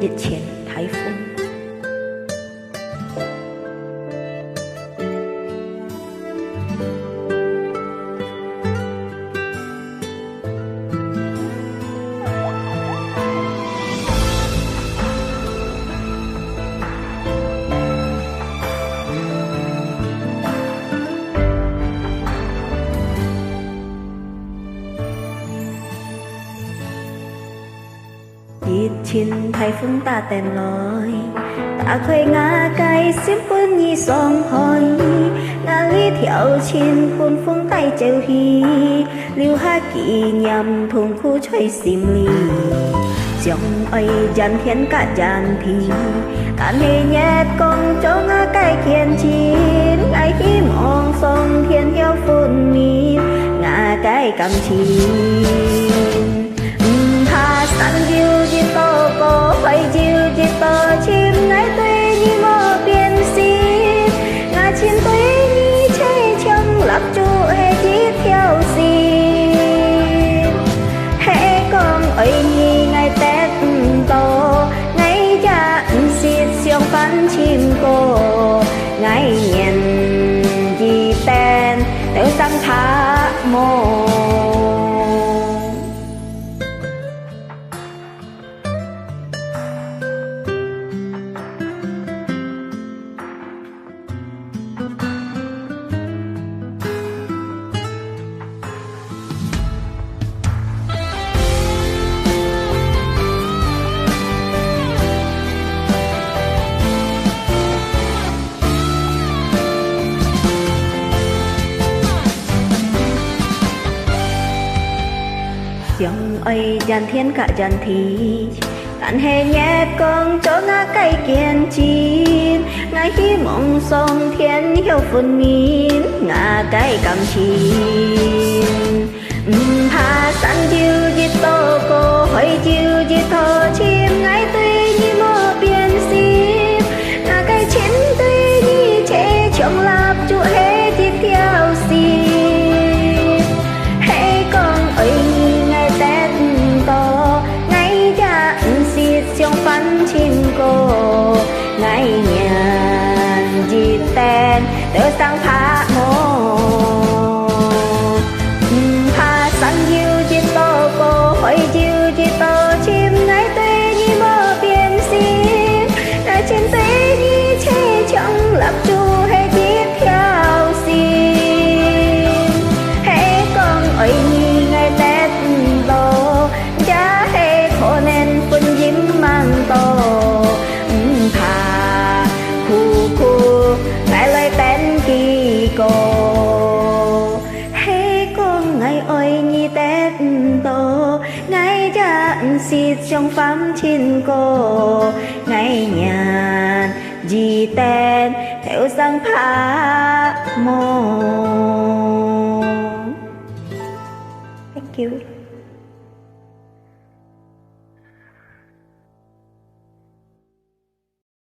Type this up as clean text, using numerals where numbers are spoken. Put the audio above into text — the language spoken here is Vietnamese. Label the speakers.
Speaker 1: 日前台风。日前台風打電來，打開瓦解閃半意傷害，瓦裏跳前半風帶走去，留下紀念痛苦在心裡。將愛人天甲人天，但係日光將瓦解見錢，愛希望上天有寬面，瓦解感情。山就一朵果，海就一朵情，愛對你無變心，我情對你車槍立住係一條線，係講愛你愛得唔多，愛也唔是相反情歌，愛念一旦都當怕夢。Dòng ấy dàn thiên cả dàn thì tàn hệ nhẹ con cho ngã cây kiên chín ngài hy mong song thiên hiểu phun min ngã cây cảm chín hà san chiêu di tô cô hỏi chiêu di thô chim ngài tuy như mơ biên sim ngã cây chín tuy như chế trong lạp chủ hết đi theo sim hay con ấy trong phán chim cô ngày nhàn dịp tên tớ sang phá mô phá sang diêu dịp tô cô hỏi diêu dịp tô chim ngày tuy như mơ biên sim ngày trên tuy như chế chẳng lập chu hay tiếp theo sim hãy con ấy như ngày tết đồ giá hay khổ nên phân diễm mang to thà khu ngài lời tên kỳ cô hay con ngài ơi nhi tết to ngài chẳng xịt trong phám trên cô ngài nhàn gì tên theo sang phá mô. Thank you.